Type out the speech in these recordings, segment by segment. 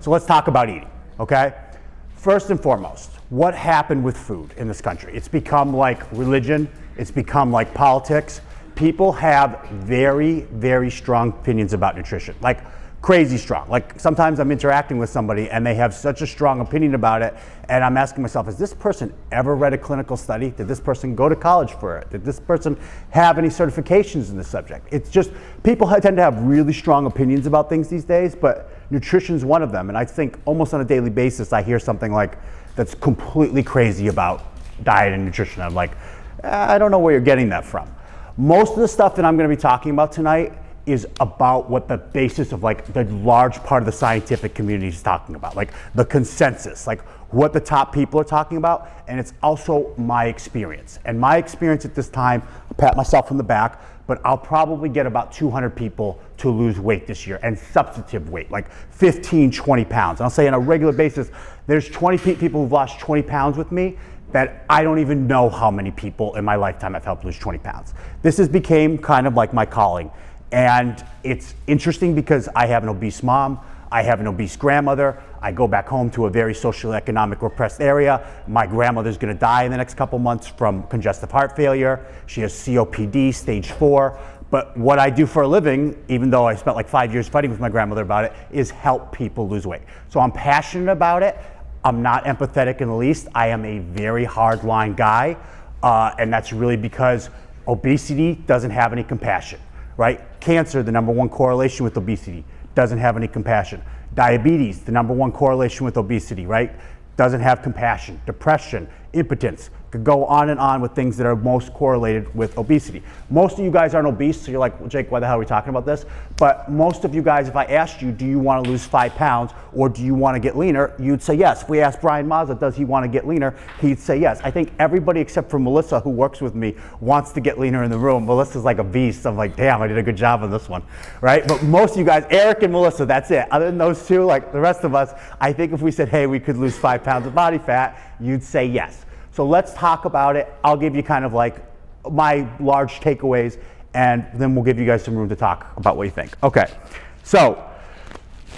So let's talk about eating, okay? First and foremost, what happened with food in this country? It's become like religion. It's become like politics. People have very, very strong opinions about nutrition, like crazy strong. Like sometimes I'm interacting with somebody and they have such a strong opinion about it, and I'm asking myself, has this person ever read a clinical study? Did this person go to college for it? Did this person have any certifications in this subject? It's just, people tend to have really strong opinions about things these days, but nutrition's one of them. And I think almost on a daily basis, I hear something like that's completely crazy about diet and nutrition. I'm like, I don't know where you're getting that from. Most of the stuff that I'm going to be talking about tonight is about what the basis of like the large part of the scientific community is talking about, like the consensus, like what the top people are talking about, and it's also my experience. And my experience at this time, I'll pat myself on the back, but I'll probably get about 200 people to lose weight this year, and substantive weight, like 15, 20 pounds. And I'll say on a regular basis, there's 20 people who've lost 20 pounds with me that I don't even know how many people in my lifetime I've helped lose 20 pounds. This has become kind of like my calling. And it's interesting because I have an obese mom, I have an obese grandmother, I go back home to a very socioeconomic repressed area. My grandmother's gonna die in the next couple months from congestive heart failure. She has COPD, stage 4. But what I do for a living, even though I spent like 5 years fighting with my grandmother about it, is help people lose weight. So I'm passionate about it. I'm not empathetic in the least. I am a very hardline guy. And that's really because obesity doesn't have any compassion. Right? Cancer, the #1 correlation with obesity, doesn't have any compassion. Diabetes, the #1 correlation with obesity, right? Doesn't have compassion. Depression, impotence, could go on and on with things that are most correlated with obesity. Most of you guys aren't obese, so you're like, well, Jake, why the hell are we talking about this? But most of you guys, if I asked you, do you want to lose 5 pounds or do you want to get leaner? You'd say yes. If we asked Brian Mazza, does he want to get leaner? He'd say yes. I think everybody except for Melissa, who works with me, wants to get leaner in the room. Melissa's like a beast. I'm like, damn, I did a good job on this one, right? But most of you guys, Eric and Melissa, that's it. Other than those two, like the rest of us, I think if we said, hey, we could lose 5 pounds of body fat, you'd say yes. So let's talk about it. I'll give you kind of like my large takeaways, and then we'll give you guys some room to talk about what you think. Okay, so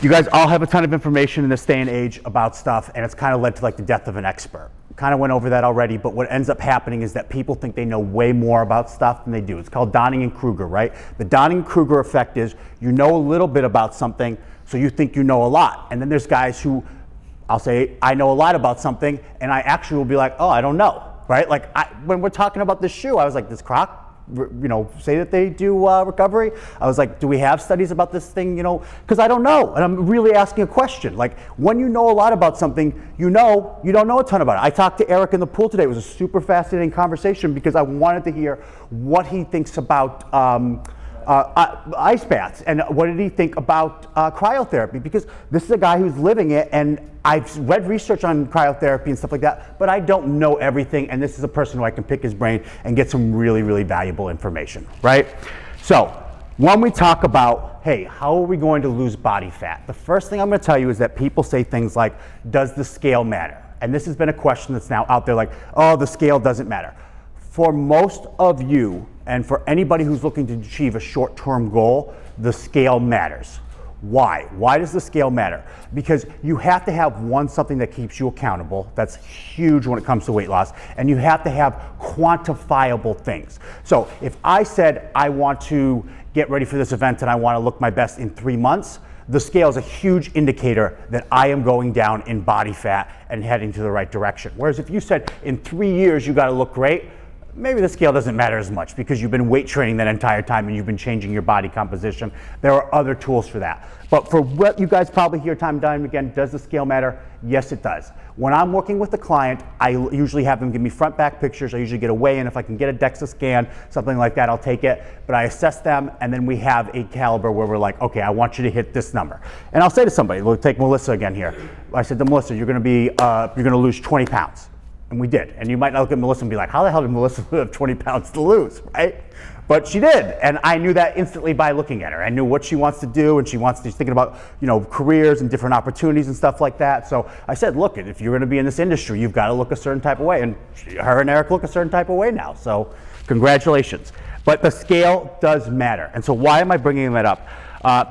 you guys all have a ton of information in this day and age about stuff, and it's kind of led to like the death of an expert. Kind of went over that already, but what ends up happening is that people think they know way more about stuff than they do. It's called Donning-Kruger, right? The Donning-Kruger effect is you know a little bit about something, so you think you know a lot. And then there's guys who, I'll say, I know a lot about something, and I actually will be like, oh, I don't know, right? Like when we're talking about this shoe, I was like, does Croc, say that they do recovery? I was like, do we have studies about this thing, because I don't know, and I'm really asking a question. Like when you know a lot about something, you don't know a ton about it. I talked to Eric in the pool today. It was a super fascinating conversation because I wanted to hear what he thinks about ice baths, and what did he think about cryotherapy, because this is a guy who's living it, and I've read research on cryotherapy and stuff like that, but I don't know everything, and this is a person who I can pick his brain and get some really, really valuable information, right? So when we talk about, hey, how are we going to lose body fat? The first thing I'm going to tell you is that people say things like, does the scale matter? And this has been a question that's now out there like, oh, the scale doesn't matter. For most of you, and for anybody who's looking to achieve a short-term goal, the scale matters. Why? Why does the scale matter? Because you have to have something that keeps you accountable. That's huge when it comes to weight loss. And you have to have quantifiable things. So if I said I want to get ready for this event and I want to look my best in 3 months, the scale is a huge indicator that I am going down in body fat and heading to the right direction. Whereas if you said in 3 years you got to look great, maybe the scale doesn't matter as much because you've been weight training that entire time and you've been changing your body composition. There are other tools for that. But for what you guys probably hear time and time again, does the scale matter? Yes, it does. When I'm working with a client, I usually have them give me front back pictures. I usually get a weigh-in. If I can get a DEXA scan, something like that, I'll take it. But I assess them, and then we have a caliber where we're like, okay, I want you to hit this number. And I'll say to somebody, we'll take Melissa again here. I said to Melissa, you're gonna lose 20 pounds. And we did. And you might not look at Melissa and be like, how the hell did Melissa have 20 pounds to lose, right? But she did. And I knew that instantly by looking at her. I knew what she wants to do, and she's thinking about, careers and different opportunities and stuff like that. So I said, look, if you're gonna be in this industry, you've gotta look a certain type of way. And her and Eric look a certain type of way now. So congratulations. But the scale does matter. And so why am I bringing that up?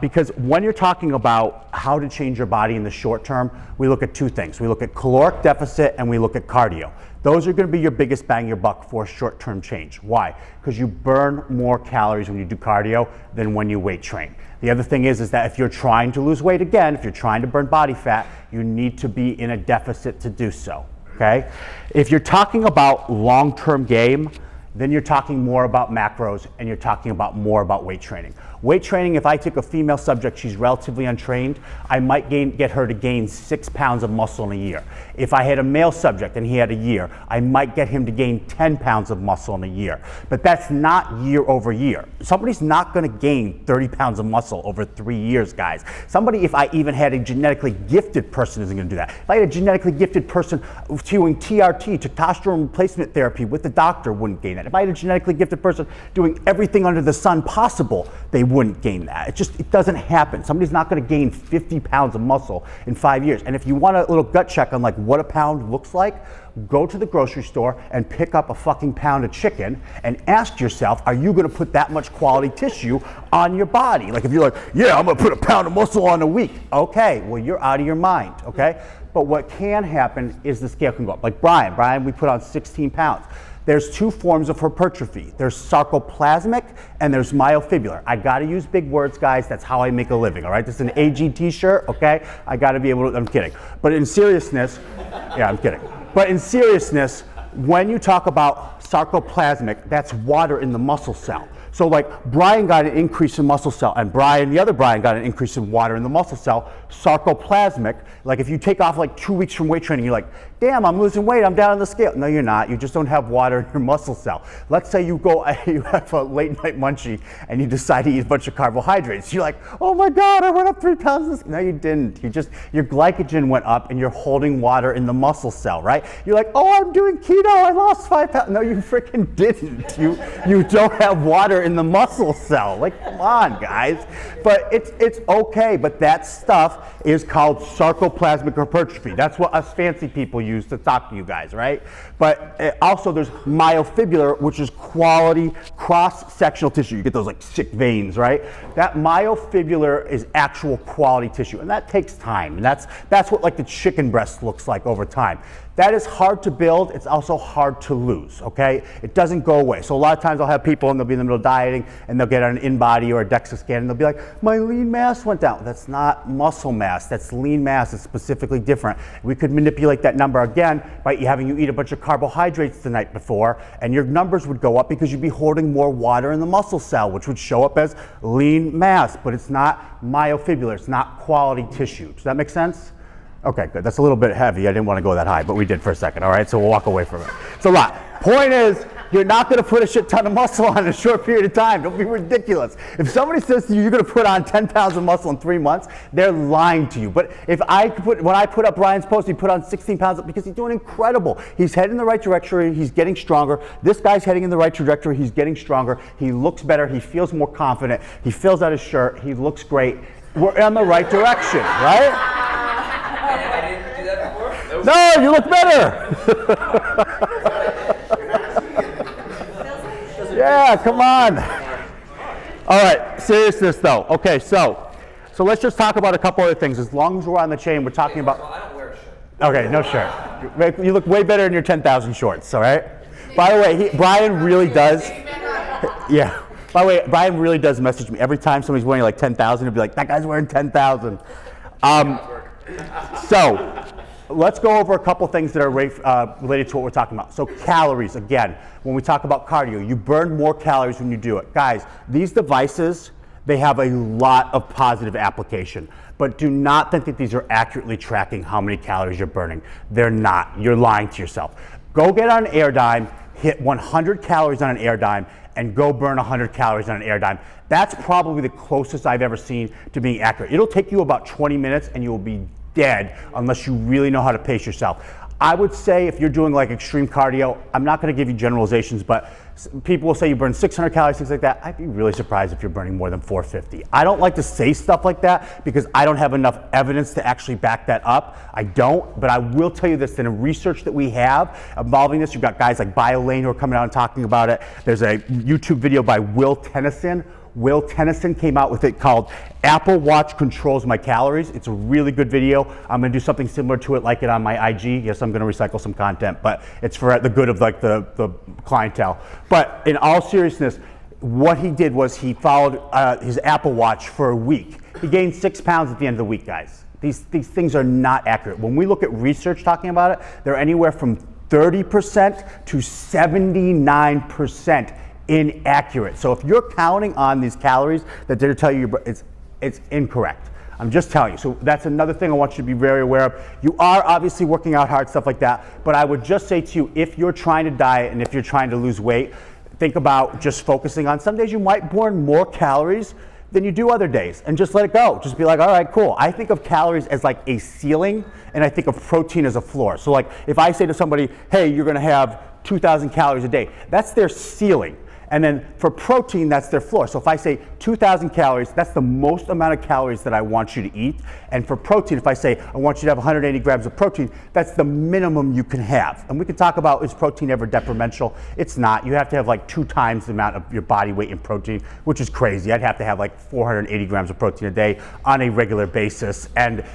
Because when you're talking about how to change your body in the short term, we look at two things. We look at caloric deficit and we look at cardio. Those are going to be your biggest bang your buck for short-term change. Why? Because you burn more calories when you do cardio than when you weight train. The other thing is that if you're trying to lose weight again, if you're trying to burn body fat, you need to be in a deficit to do so, okay? If you're talking about long-term game, then you're talking more about macros and you're talking about more about weight training. Weight training, if I took a female subject, she's relatively untrained, I might get her to gain 6 pounds of muscle in a year. If I had a male subject and he had a year, I might get him to gain 10 pounds of muscle in a year. But that's not year over year. Somebody's not gonna gain 30 pounds of muscle over 3 years, guys. Somebody, if I even had a genetically gifted person, isn't gonna do that. If I had a genetically gifted person doing TRT, testosterone replacement therapy with the doctor, wouldn't gain that. If I had a genetically gifted person doing everything under the sun possible, they wouldn't gain that. It doesn't happen. Somebody's not going to gain 50 pounds of muscle in 5 years. And if you want a little gut check on like what a pound looks like, go to the grocery store and pick up a fucking pound of chicken and ask yourself, are you going to put that much quality tissue on your body? Like if you're like, yeah, I'm going to put a pound of muscle on a week. Okay, well you're out of your mind, okay? But what can happen is the scale can go up. Like Brian, we put on 16 pounds. There's two forms of hypertrophy. There's sarcoplasmic and there's myofibular. I gotta use big words, guys. That's how I make a living, all right? This is an AG t-shirt, okay? I gotta be able to, I'm kidding. But in seriousness, yeah, I'm kidding. But in seriousness, when you talk about sarcoplasmic, that's water in the muscle cell. So like Brian got an increase in muscle cell and the other Brian got an increase in water in the muscle cell. Sarcoplasmic, like if you take off like 2 weeks from weight training, you're like, damn, I'm losing weight, I'm down on the scale. No, you're not. You just don't have water in your muscle cell. Let's say you have a late night munchie and you decide to eat a bunch of carbohydrates. You're like, oh my God, I went up 3 pounds. No, you didn't. Your glycogen went up and you're holding water in the muscle cell, right? You're like, oh, I'm doing keto, I lost 5 pounds. No, you freaking didn't. You don't have water in the muscle cell. Like, come on, guys. But it's okay, but that stuff is called sarcoplasmic hypertrophy. That's what us fancy people use to talk to you guys, right? But also there's myofibular, which is quality cross-sectional tissue. You get those like sick veins, right? That myofibular is actual quality tissue, and that takes time. And that's what like the chicken breast looks like over time. That is hard to build. It's also hard to lose, okay? It doesn't go away. So a lot of times I'll have people and they'll be in the middle of dieting and they'll get on an in-body or a DEXA scan and they'll be like, my lean mass went down. That's not muscle mass. That's lean mass. It's specifically different. We could manipulate that number again by having you eat a bunch of carbohydrates the night before and your numbers would go up because you'd be holding more water in the muscle cell, which would show up as lean mass, but it's not myofibular. It's not quality tissue. Does that make sense? Okay, good. That's a little bit heavy. I didn't want to go that high, but we did for a second, all right? So we'll walk away from it. It's a lot. Point is, you're not going to put a shit ton of muscle on in a short period of time. Don't be ridiculous. If somebody says to you, you're going to put on 10 pounds of muscle in 3 months, they're lying to you. But when I put up Brian's post, he put on 16 pounds because he's doing incredible. He's heading in the right direction. He's getting stronger. This guy's heading in the right trajectory. He's getting stronger. He looks better. He feels more confident. He fills out his shirt. He looks great. We're in the right direction, right? No, you look better. Yeah, come on. All right, seriousness though. Okay, so let's just talk about a couple other things. As long as we're on the chain, we're talking about. I don't wear a shirt. Okay, no shirt. You look way better in your 10,000 shorts. All right. By the way, Brian really does. Yeah. By the way, Brian really does message me every time somebody's wearing like 10,000. He'll be like, "That guy's wearing 10,000." So. Let's go over a couple things that are related to what we're talking about. So calories, again, when we talk about cardio, you burn more calories when you do it. Guys, these devices, they have a lot of positive application, but do not think that these are accurately tracking how many calories you're burning. They're not. You're lying to yourself. Go get on an Airdyne, hit 100 calories on an Airdyne, and go burn 100 calories on an Airdyne. That's probably the closest I've ever seen to being accurate. It'll take you about 20 minutes and you will be dead unless you really know how to pace yourself. I would say if you're doing like extreme cardio, I'm not going to give you generalizations, but people will say you burn 600 calories, things like that. I'd be really surprised if you're burning more than 450. I don't like to say stuff like that because I don't have enough evidence to actually back that up. I don't, but I will tell you this, that in research that we have involving this, you've got guys like BioLane who are coming out and talking about it. There's a YouTube video by Will Tennyson. Will Tennyson came out with it called Apple Watch Controls My Calories. It's a really good video. I'm gonna do something similar to it like it on my IG. Yes, I'm gonna recycle some content, but it's for the good of like the clientele. But in all seriousness, what he did was he followed his Apple Watch for a week. He gained 6 pounds at the end of the week, guys. These things are not accurate. When we look at research talking about it, they're anywhere from 30% to 79% inaccurate. So if you're counting on these calories that they're telling you, it's incorrect. I'm just telling you. So that's another thing I want you to be very aware of. You are obviously working out hard, stuff like that, but I would just say to you, if you're trying to diet and if you're trying to lose weight, think about just focusing on some days you might burn more calories than you do other days, and just let it go. Just be like, all right, cool. I think of calories as like a ceiling, and I think of protein as a floor. So like if I say to somebody, hey, you're gonna have 2,000 calories a day, that's their ceiling. And then for protein, that's their floor. So if I say 2,000 calories, that's the most amount of calories that I want you to eat. And for protein, if I say I want you to have 180 grams of protein, that's the minimum you can have. And we can talk about, is protein ever detrimental? It's not. You have to have like 2 times the amount of your body weight in protein, which is crazy. I'd have to have like 480 grams of protein a day on a regular basis. And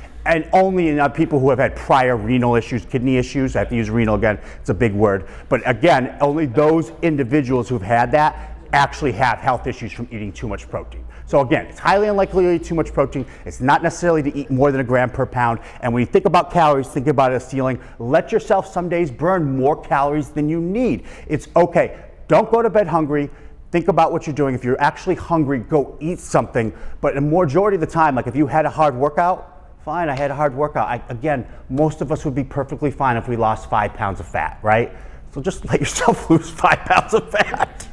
only in people who have had prior renal issues, kidney issues. I have to use renal again, it's a big word. But again, only those individuals who've had that actually have health issues from eating too much protein. So again, it's highly unlikely to eat too much protein. It's not necessarily to eat more than 1 gram per pound. And when you think about calories, think about it as a ceiling. Let yourself some days burn more calories than you need. It's okay. Don't go to bed hungry. Think about what you're doing. If you're actually hungry, go eat something. But the majority of the time, like if you had a hard workout, fine, I had a hard workout. Again, most of us would be perfectly fine if we lost 5 pounds of fat, right? So just let yourself lose 5 pounds of fat.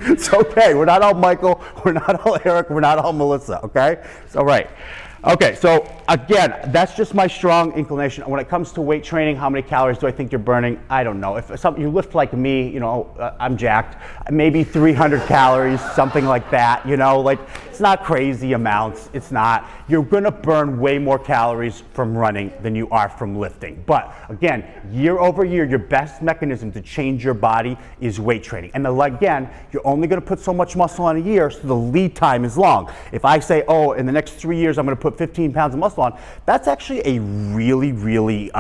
It's okay. We're not all Michael. We're not all Eric. We're not all Melissa, okay? It's all right. Okay, so again, that's just my strong inclination. When it comes to weight training, how many calories do I think you're burning? I don't know. If you lift like me, you know, I'm jacked, maybe 300 calories, something like that, you know, like it's not crazy amounts. It's not. You're gonna burn way more calories from running than you are from lifting. But again, year over year, your best mechanism to change your body is weight training. And again, you're only gonna put so much muscle on a year, so the lead time is long. If I say, oh, in the next 3 years, I'm gonna put 15 pounds of muscle on, that's actually a really, really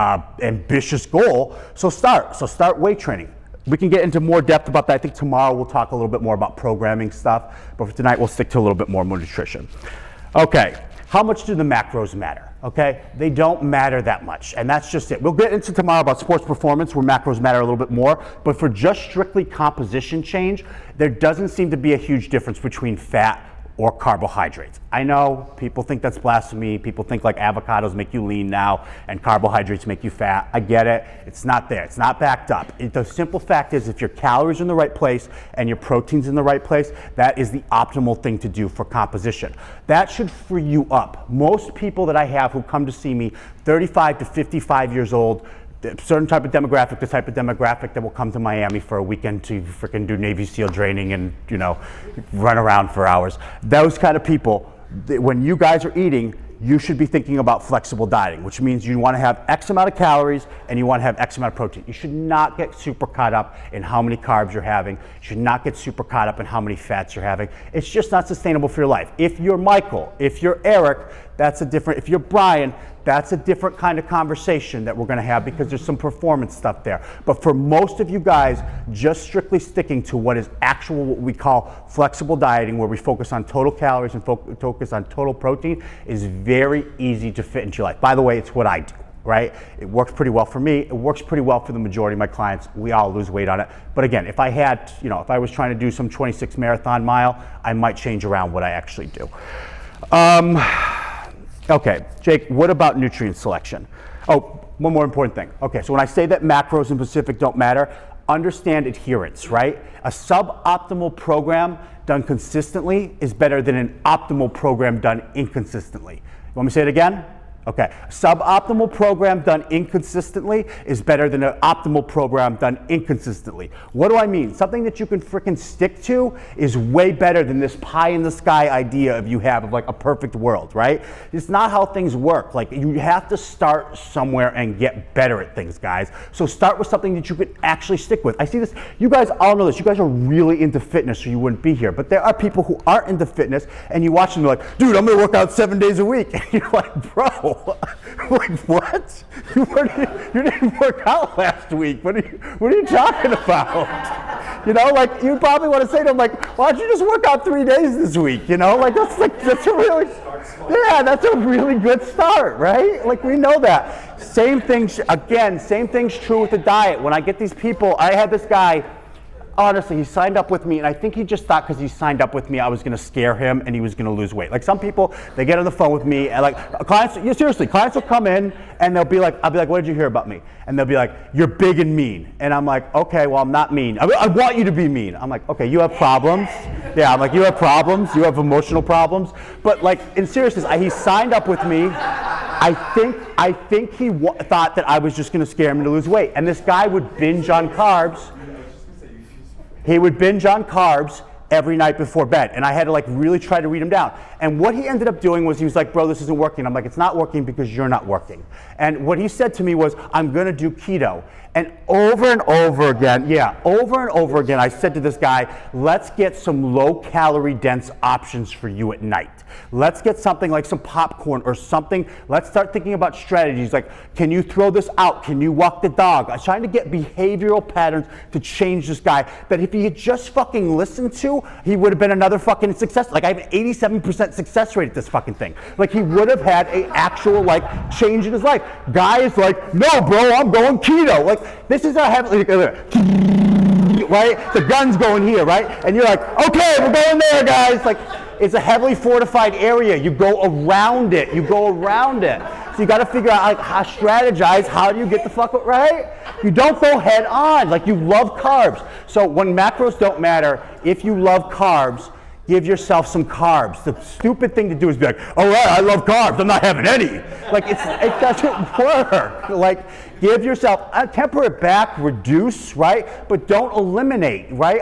ambitious goal. So start weight training. We can get into more depth about that. I think tomorrow we'll talk a little bit more about programming stuff, but for tonight we'll stick to a little bit more nutrition. Okay, how much do the macros matter? Okay, they don't matter that much, and that's just it. We'll get into tomorrow about sports performance where macros matter a little bit more, but for just strictly composition change, there doesn't seem to be a huge difference between fat or carbohydrates. I know people think that's blasphemy. People think like avocados make you lean now and carbohydrates make you fat. I get it. It's not there. It's not backed up. The simple fact is if your calories are in the right place and your protein's in the right place, that is the optimal thing to do for composition. That should free you up. Most people that I have who come to see me, 35 to 55 years old, certain type of demographic, the type of demographic that will come to Miami for a weekend to freaking do Navy SEAL training and, you know, run around for hours. Those kind of people, when you guys are eating, you should be thinking about flexible dieting, which means you want to have X amount of calories and you want to have X amount of protein. You should not get super caught up in how many carbs you're having. You should not get super caught up in how many fats you're having. It's just not sustainable for your life. If you're Michael, if you're Eric, that's a different, if you're Brian, that's a different kind of conversation that we're going to have because there's some performance stuff there. But for most of you guys, just strictly sticking to what is actual, what we call flexible dieting, where we focus on total calories and focus on total protein, is very easy to fit into your life. By the way, it's what I do, right? It works pretty well for me. It works pretty well for the majority of my clients. We all lose weight on it. But again, if I had, you know, if I was trying to do some 26 marathon mile, I might change around what I actually do. Okay, Jake, what about nutrient selection? Oh, one more important thing. Okay, so when I say that macros in specific don't matter, understand adherence, right? A suboptimal program done consistently is better than an optimal program done inconsistently. You want me to say it again? Okay, suboptimal program done inconsistently is better than an optimal program done inconsistently. What do I mean? Something that you can freaking stick to is way better than this pie in the sky idea of you have of like a perfect world, right? It's not how things work. Like you have to start somewhere and get better at things, guys. So start with something that you can actually stick with. I see this, you guys all know this, you guys are really into fitness or you wouldn't be here, but there are people who aren't into fitness and you watch them and they're like, dude, I'm gonna work out 7 days a week. And you're like, bro, like what? You didn't work out last week. What are you talking about? You know, like you probably want to say to them, like, why don't you just work out 3 days this week? You know, like that's a really, yeah, that's a really good start, right? Like we know that. Same thing's true with the diet. When I get these people, I had this guy. Honestly, he signed up with me, and I think he just thought because he signed up with me, I was going to scare him and he was going to lose weight. Like some people, they get on the phone with me, and like clients, yeah, seriously, clients will come in and they'll be like, I'll be like, what did you hear about me? And they'll be like, you're big and mean. And I'm like, okay, well, I'm not mean. I want you to be mean. I'm like, okay, you have problems. Yeah, I'm like, you have problems. You have emotional problems. But like, in seriousness, he signed up with me. I think he thought that I was just going to scare him to lose weight. And this guy would binge on carbs. He would binge on carbs every night before bed, and I had to like really try to read him down. And what he ended up doing was he was like, bro, this isn't working. I'm like, it's not working because you're not working. And what he said to me was, I'm gonna do keto. And over and over again, I said to this guy, let's get some low calorie dense options for you at night. Let's get something like some popcorn or something. Let's start thinking about strategies like, can you throw this out? Can you walk the dog? I was trying to get behavioral patterns to change this guy that if he had just fucking listened to, he would have been another fucking success. Like I have an 87% success rate at this fucking thing. Like he would have had an actual like change in his life. Guy is like, no bro, I'm going keto. Like this is a heavy, right? The gun's going here, right? And you're like, okay, we're going there, guys. Like, it's a heavily fortified area. You go around it. So you got to figure out like how strategize. How do you get the fuck right? You don't go head on. Like you love carbs. So when macros don't matter, if you love carbs, give yourself some carbs. The stupid thing to do is be like, all right, I love carbs. I'm not having any. Like it doesn't work. Like give yourself, temper it back, reduce, right? But don't eliminate, right?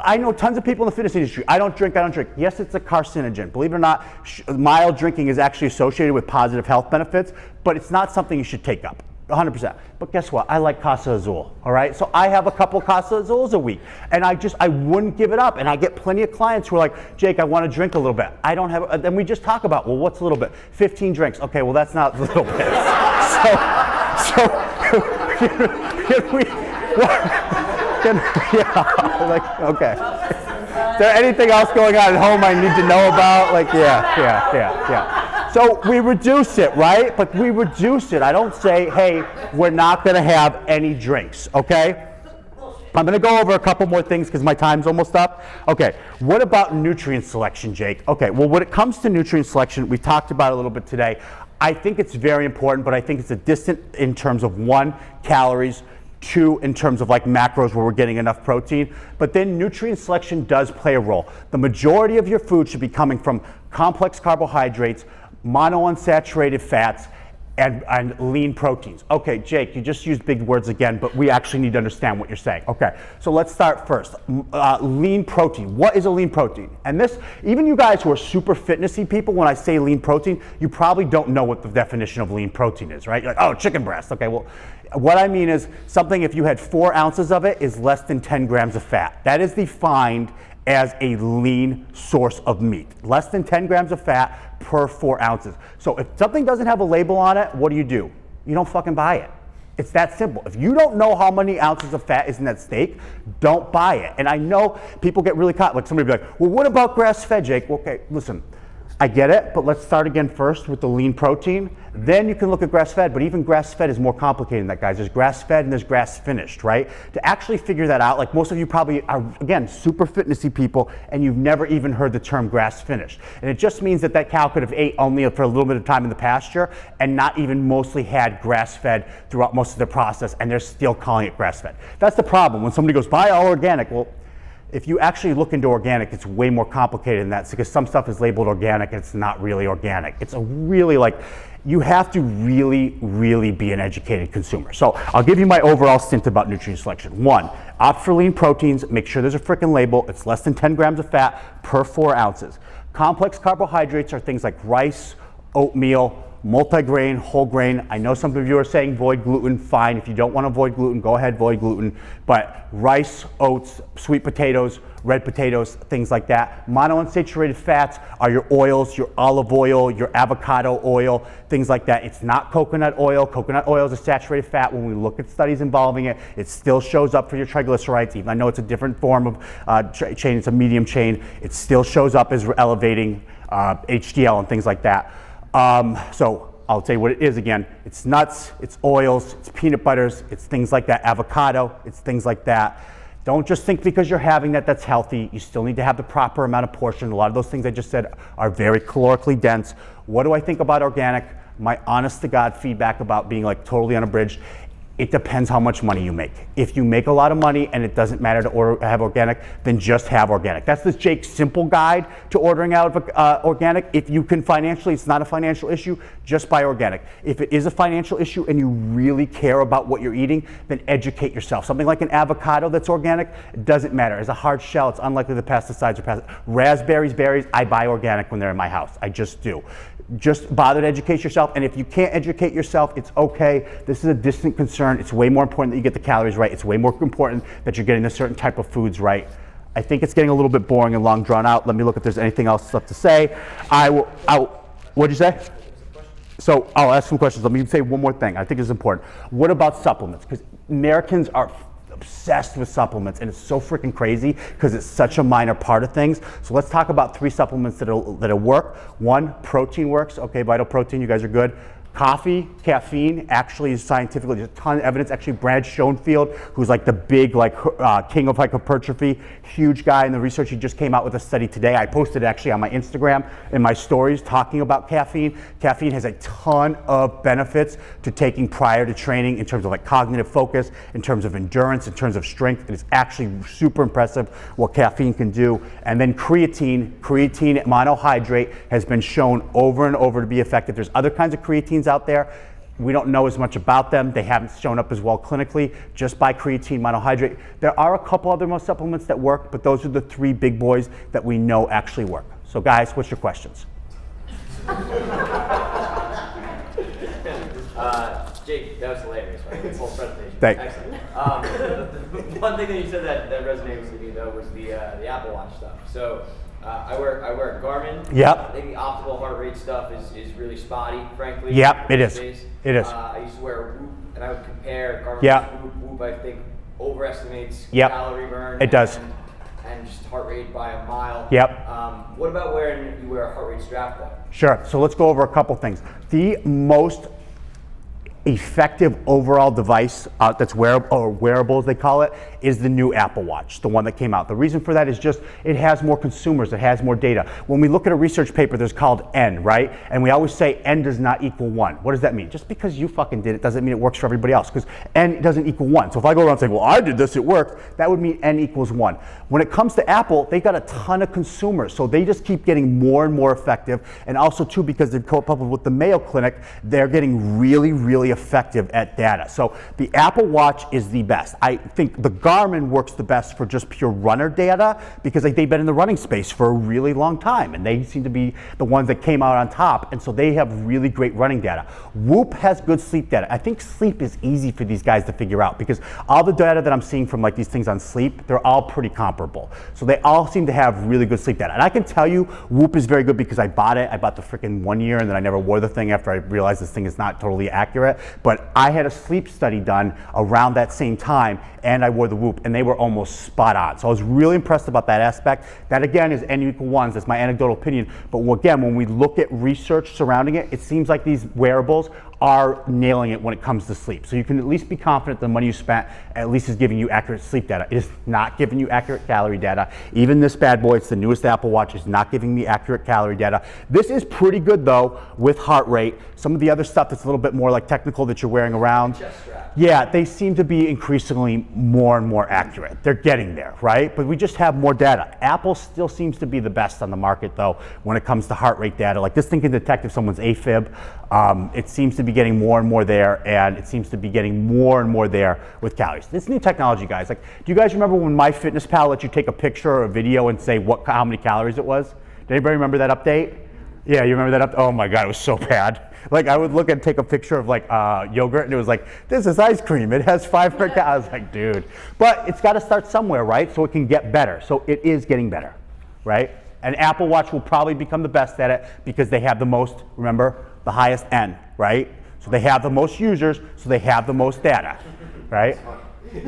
I know tons of people in the fitness industry. I don't drink. Yes, it's a carcinogen. Believe it or not, mild drinking is actually associated with positive health benefits, but it's not something you should take up. 100%. But guess what? I like Casa Azul, all right? So I have a couple Casa Azuls a week, and I wouldn't give it up. And I get plenty of clients who are like, Jake, I want to drink a little bit. I don't have, then we just talk about, well, what's a little bit? 15 drinks. Okay, well, that's not a little bit. Okay. Is there anything else going on at home I need to know about? Like, yeah. So we reduce it, right? But we reduce it. I don't say, hey, we're not going to have any drinks, okay? I'm going to go over a couple more things because my time's almost up. Okay, what about nutrient selection, Jake? Okay, well, when it comes to nutrient selection, we talked about it a little bit today. I think it's very important, but I think it's a distant in terms of 1, calories, 2, in terms of like macros where we're getting enough protein. But then nutrient selection does play a role. The majority of your food should be coming from complex carbohydrates, monounsaturated fats, and lean proteins. Okay, Jake, you just used big words again, but we actually need to understand what you're saying. Okay, so let's start first. Lean protein. What is a lean protein? And this, even you guys who are super fitnessy people, when I say lean protein, you probably don't know what the definition of lean protein is, right? You're like, oh, chicken breast. Okay, well, what I mean is something, if you had 4 ounces of it, is less than 10 grams of fat. That is defined as a lean source of meat. Less than 10 grams of fat per 4 ounces. So if something doesn't have a label on it, what do? You don't fucking buy it. It's that simple. If you don't know how many ounces of fat is in that steak, don't buy it. And I know people get really caught, like somebody be like, well, what about grass-fed, Jake? Well, okay, listen, I get it, but let's start again first with the lean protein. Then you can look at grass-fed, but even grass-fed is more complicated than that, guys. There's grass-fed and there's grass-finished, right? To actually figure that out, like most of you probably are, again, super fitnessy people, and you've never even heard the term grass-finished. And it just means that that cow could have ate only for a little bit of time in the pasture and not even mostly had grass-fed throughout most of the process, and they're still calling it grass-fed. That's the problem. When somebody goes, buy all organic, well, If you actually look into organic, it's way more complicated than that because some stuff is labeled organic and it's not really organic. It's a really you have to really, really be an educated consumer. So I'll give you my overall stint about nutrient selection. 1, opt for lean proteins, make sure there's a frickin' label, it's less than 10 grams of fat per 4 ounces. Complex carbohydrates are things like rice, oatmeal, multigrain, whole grain. I know some of you are saying avoid gluten, fine. If you don't want to avoid gluten, go ahead, avoid gluten. But rice, oats, sweet potatoes, red potatoes, things like that. Monounsaturated fats are your oils, your olive oil, your avocado oil, things like that. It's not coconut oil. Coconut oil is a saturated fat. When we look at studies involving it, it still shows up for your triglycerides. Even I know it's a different form of chain, it's a medium chain. It still shows up as elevating HDL and things like that. So I'll tell you what it is again. It's nuts, it's oils, it's peanut butters, it's things like that, avocado, it's things like that. Don't just think because you're having that that's healthy. You still need to have the proper amount of portion. A lot of those things I just said are very calorically dense. What do I think about organic? My honest to God feedback about being totally unabridged. It depends how much money you make. If you make a lot of money and it doesn't matter to have organic, then just have organic. That's the Jake's simple guide to ordering out of organic. If you can financially, it's not a financial issue, just buy organic. If it is a financial issue and you really care about what you're eating, then educate yourself. Something like an avocado that's organic, it doesn't matter. It's a hard shell, it's unlikely the pesticides are raspberries, berries, I buy organic when they're in my house. I just do. Just bother to educate yourself, and if you can't educate yourself, it's okay. This is a distant concern. It's way more important that you get the calories right. It's way more important that you're getting a certain type of foods right. I think it's getting a little bit boring and long drawn out. Let me look if there's anything else left to say. What'd you say? So I'll ask some questions. Let me say one more thing. I think it's important. What about supplements? Because Americans are obsessed with supplements, and it's so freaking crazy because it's such a minor part of things. So let's talk about 3 supplements that'll work. 1, protein works. Okay, Vital Protein, you guys are good. Coffee, caffeine, actually is scientifically, there's a ton of evidence. Actually, Brad Schoenfield, who's the big king of hypertrophy, huge guy in the research, he just came out with a study today. I posted it actually on my Instagram in my stories talking about caffeine. Caffeine has a ton of benefits to taking prior to training in terms of cognitive focus, in terms of endurance, in terms of strength. It is actually super impressive what caffeine can do. And then creatine monohydrate has been shown over and over to be effective. There's other kinds of creatines out there. We don't know as much about them. They haven't shown up as well clinically. Just buy creatine monohydrate. There are a couple other more supplements that work, but those are the 3 big boys that we know actually work. So guys, what's your questions? Jake, that was hilarious, right? This whole presentation. Thanks. Excellent. One thing that you said that resonated with me though was the Apple Watch stuff. So I wear Garmin. Yep. I think the optimal heart rate stuff is really spotty, frankly. Yep, it is. It is. I used to wear Whoop, and I would compare Garmin Yep. to Whoop. Whoop, I think, overestimates Yep. calorie burn. It does. And just heart rate by a mile. Yep. What about when you wear a heart rate strap though? Sure. So let's go over a couple things. The most effective overall device that's wearable, or wearable as they call it, is the new Apple Watch, the one that came out. The reason for that is just it has more consumers, it has more data. When we look at a research paper, there's called N, right? And we always say N does not equal 1. What does that mean? Just because you fucking did it doesn't mean it works for everybody else, because N doesn't equal 1. So if I go around saying, well, I did this, it worked, that would mean N equals 1. When it comes to Apple, they got a ton of consumers, so they just keep getting more and more effective. And also too, because they're coupled with the Mayo Clinic, they're getting really, really effective at data. So the Apple Watch is the best. I think the Garmin works the best for just pure runner data because they've been in the running space for a really long time, and they seem to be the ones that came out on top, and so they have really great running data. Whoop has good sleep data. I think sleep is easy for these guys to figure out because all the data that I'm seeing from these things on sleep, they're all pretty comparable. So they all seem to have really good sleep data. And I can tell you Whoop is very good because I bought it. I bought the freaking 1 year and then I never wore the thing after I realized this thing is not totally accurate. But I had a sleep study done around that same time and I wore the Whoop and they were almost spot on. So I was really impressed about that aspect. That again is N equal 1s, that's my anecdotal opinion. But again, when we look at research surrounding it, it seems like these wearables are nailing it when it comes to sleep. So you can at least be confident the money you spent at least is giving you accurate sleep data. It is not giving you accurate calorie data. Even this bad boy, it's the newest Apple Watch, is not giving me accurate calorie data. This is pretty good though with heart rate. Some of the other stuff that's a little bit more like technical that you're wearing around, yeah, they seem to be increasingly more and more accurate. They're getting there, right? But we just have more data. Apple still seems to be the best on the market though when it comes to heart rate data. Like this thing can detect if someone's AFib. It seems to be getting more and more there, and it seems to be getting more and more there with calories. This new technology, guys, like, do you guys remember when MyFitnessPal let you take a picture or a video and say how many calories it was? Did anybody remember that update? Yeah, you remember that oh my God, it was so bad. Like I would look and take a picture of like yogurt and it was like, this is ice cream, it has 500 calories. I was like, dude. But it's gotta start somewhere, right? So it can get better. So it is getting better, right? And Apple Watch will probably become the best at it because they have the most, remember, the highest N, right? So they have the most users, so they have the most data, right? How do you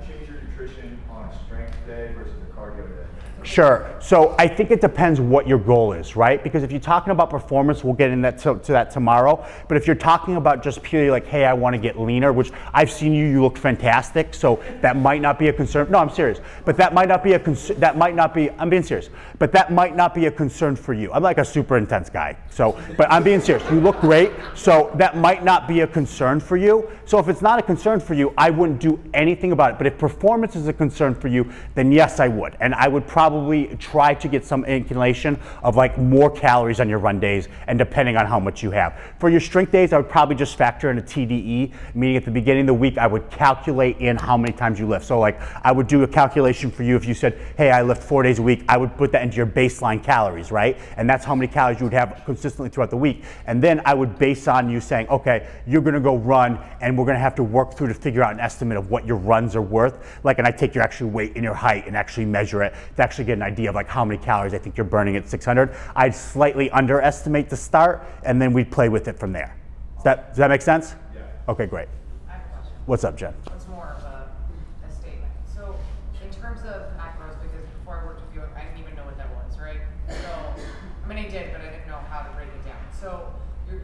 change your nutrition on a strength day versus a cardio day? Sure. So I think it depends what your goal is, right? Because if you're talking about performance, we'll get into that tomorrow. But if you're talking about just purely like, hey, I want to get leaner, which I've seen you look fantastic, so that might not be a concern. No, I'm serious. But that might not be a concern. I'm being serious. But that might not be a concern for you. I'm like a super intense guy. So, but I'm being serious. You look great. So that might not be a concern for you. So if it's not a concern for you, I wouldn't do anything about it. But if performance is a concern for you, then yes, I would. And I would probably try to get some inclination of like more calories on your run days and depending on how much you have. For your strength days, I would probably just factor in a TDE, meaning at the beginning of the week, I would calculate in how many times you lift. So like I would do a calculation for you if you said, hey, I lift 4 days a week, I would put that into your baseline calories, right? And that's how many calories you would have consistently throughout the week. And then I would base on you saying, okay, you're gonna go run and we're gonna have to work through to figure out an estimate of what your runs are worth. Like, and I take your actual weight and your height and actually measure it to actually get an idea of like how many calories I think you're burning at 600. I'd slightly underestimate to start, and then we'd play with it from there. Does that make sense? Yeah. Okay, great. I have a question. What's up, Jen? It's more of a statement. So, in terms of macros, because before I worked with you, I didn't even know what that was, right? So, I mean, I did, but I didn't know how to break it down. So,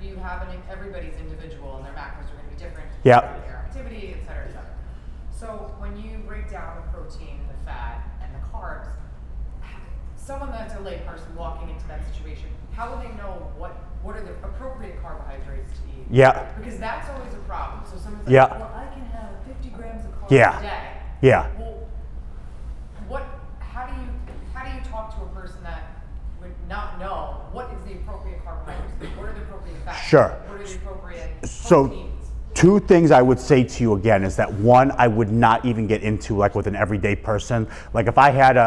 you have everybody's individual, and their macros are going to be different. Yeah. Their activity, et cetera, et cetera. So, when you break down the protein, the fat, and the carbs, someone that's a layperson walking into that situation, how will they know what are the appropriate carbohydrates to eat? Yeah. Because that's always a problem. So someone's like, Yeah. well, I can have 50 grams of carbs Yeah. a day. Yeah. Well, how do you talk to a person that would not know what is the appropriate carbohydrates? What are the appropriate fats? Sure. What are the appropriate So, proteins? two things I would say to you again is that one, I would not even get into like with an everyday person. Like if I had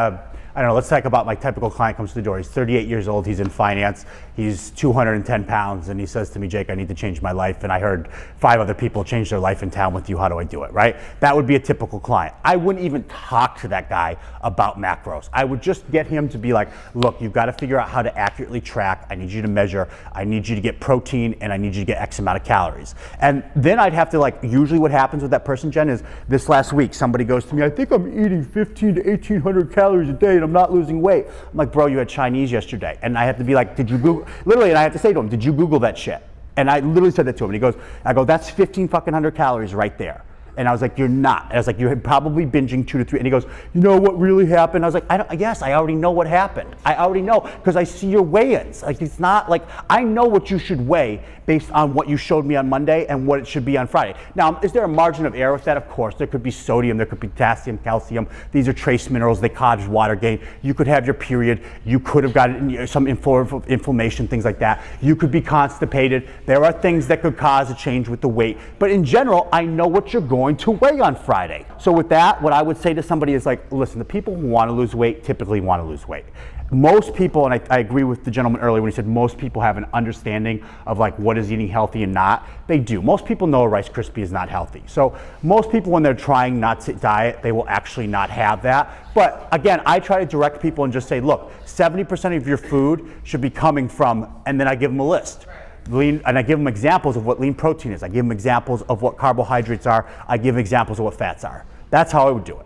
I don't know, let's talk about my typical client comes to the door. He's 38 years old, he's in finance, he's 210 pounds, and he says to me, Jake, I need to change my life, and I heard 5 other people change their life in town with you, how do I do it, right? That would be a typical client. I wouldn't even talk to that guy about macros. I would just get him to be like, look, you've got to figure out how to accurately track, I need you to measure, I need you to get protein, and I need you to get X amount of calories. And then I'd have to like, usually what happens with that person, Jen, is this last week, somebody goes to me, I think I'm eating 15 to 1,800 calories a day, and I'm not losing weight. I'm like, bro, you had Chinese yesterday. And I have to be like, did you Google, literally, and I have to say to him, did you Google that shit? And I literally said that to him, and he goes, I go, that's 15 fucking hundred calories right there. And I was like, you're not. And I was like, you're probably binging 2 to 3. And he goes, you know what really happened? I was like, yes, I already know what happened. I already know because I see your weigh-ins. Like it's not like, I know what you should weigh based on what you showed me on Monday and what it should be on Friday. Now, is there a margin of error with that? Of course. There could be sodium, there could be potassium, calcium. These are trace minerals. They cause water gain. You could have your period. You could have got some inflammation, things like that. You could be constipated. There are things that could cause a change with the weight. But in general, I know what you're going to weigh on Friday. So with that, what I would say to somebody is like, listen, the people who want to lose weight typically want to lose weight. Most people, and I agree with the gentleman earlier when he said most people have an understanding of like what is eating healthy and not. They do. Most people know a Rice Krispie is not healthy. So most people when they're trying not to diet, they will actually not have that. But again, I try to direct people and just say, look, 70% of your food should be coming from, and then I give them a list. Lean, and I give them examples of what lean protein is. I give them examples of what carbohydrates are. I give examples of what fats are. That's how I would do it.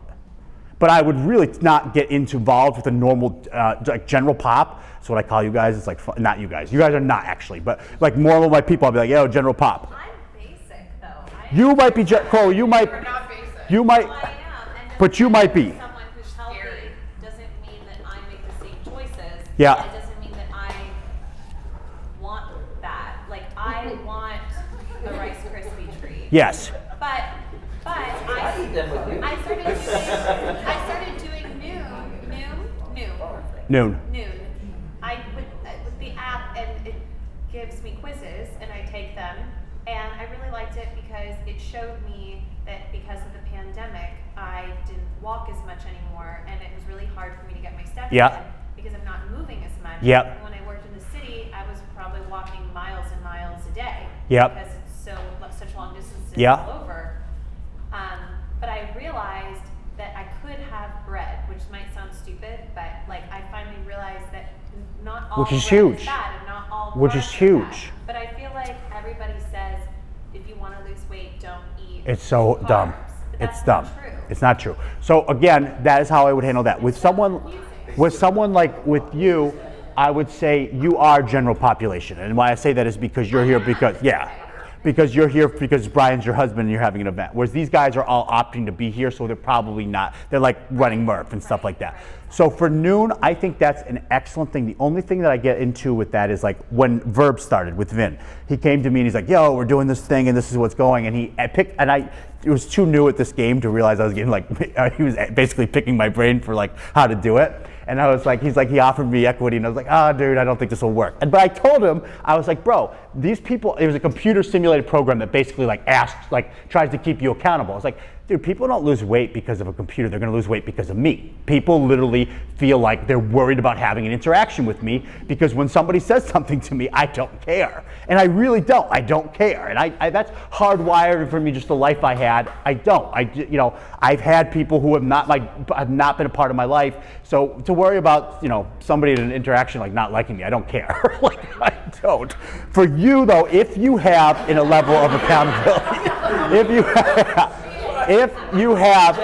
But I would really not get involved with a normal, like general pop. That's what I call you guys. It's like, not you guys. You guys are not actually, but like more of my people, I'll be like, yo, general pop. I'm basic though. You might be, Chloe, you might, You're not basic. you might, Well, I am, and but you might be. someone who's healthy Scary. doesn't mean that I make the same choices. Yeah. And it doesn't mean that I want that. Like I want the Rice Krispie treat. Yes. But I eat them with you. I started doing Noon. noon. With the app, and it gives me quizzes, and I take them, and I really liked it because it showed me that because of the pandemic, I didn't walk as much anymore, and it was really hard for me to get my steps Yeah. in because I'm not moving as much. Yep. And when I worked in the city, I was probably walking miles and miles a day. Yep. Because it's such long distances Yeah. all over. But I realized that I could have bread, which might sound stupid, but like I finally realized that not all Which is bread huge. is bad and not all Which is carbs are huge. bad. But I feel like everybody says if you want to lose weight, don't eat. It's so carbs. dumb. But It's that's dumb. not true. It's not true. So again, that is how I would handle that. With someone like with you, I would say you are general population. And why I say that is because you're here because you're here because Brian's your husband and you're having an event. Whereas these guys are all opting to be here, so they're probably not. They're like running Murph and stuff like that. So for noon, I think that's an excellent thing. The only thing that I get into with that is like when Verb started with Vin. He came to me and he's like, yo, we're doing this thing and this is what's going. And it was too new at this game to realize I was getting like, he was basically picking my brain for like how to do it. And I was like, he offered me equity, and I was like, dude, I don't think this will work. But I told him, I was like, bro, these people, it was a computer simulated program that basically like tries to keep you accountable. It's like, dude, people don't lose weight because of a computer. They're gonna lose weight because of me. People literally feel like they're worried about having an interaction with me because when somebody says something to me, I don't care. And I really don't. I don't care. And I that's hardwired for me, just the life I had. I don't. I've had people who have not been a part of my life. So to worry about, somebody in an interaction like not liking me, I don't care. Like I don't. For you though, if you have in a level of accountability, if you have,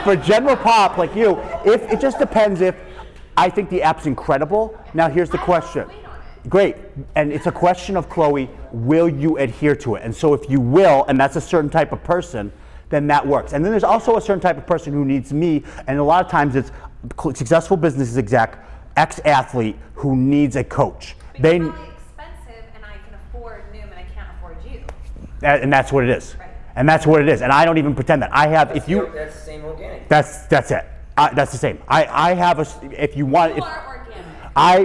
for general pop like you, if it just depends if I think the app's incredible. Now here's the question. Great, and it's a question of Chloe, will you adhere to it? And so if you will, and that's a certain type of person, then that works. And then there's also a certain type of person who needs me, and a lot of times it's successful business exec, ex-athlete who needs a coach. But you're probably expensive, and I can afford Noom, and I can't afford you. And that's what it is. Right. And that's what it is. And I don't even pretend that. I have, That's the same organic. That's it. That's the same. I have if you want, You are organic. I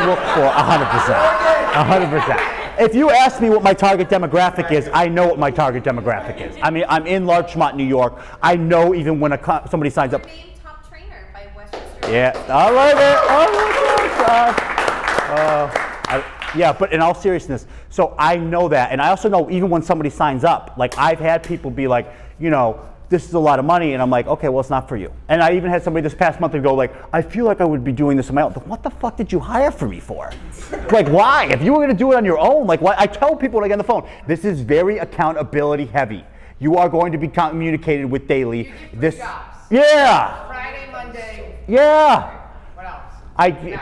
look for 100%. If you ask me what my target demographic is, I know what my target demographic is. I mean, I'm in Larchmont, New York. I know even when somebody signs up. Named top trainer by Westchester. Yeah, I like it. Yeah, but in all seriousness, so I know that, and I also know even when somebody signs up, like I've had people be like, this is a lot of money, and I'm like, okay, well, it's not for you. And I even had somebody this past month go like, I feel like I would be doing this on my own. What the fuck did you hire for me for? Like, why? If you were gonna do it on your own, like, why? I tell people when I get on the phone, this is very accountability heavy. You are going to be communicated with daily. You get jobs. Yeah. Friday, Monday. Yeah. What else?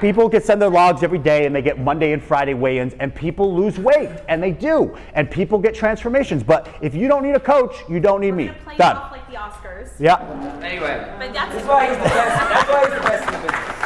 People get send their logs every day, and they get Monday and Friday weigh-ins, and people lose weight, and they do, and people get transformations. But if you don't need a coach, you don't need me. We're gonna play Done. off like the Oscars. Yeah. Anyway, But that's that's why he's the best in the business.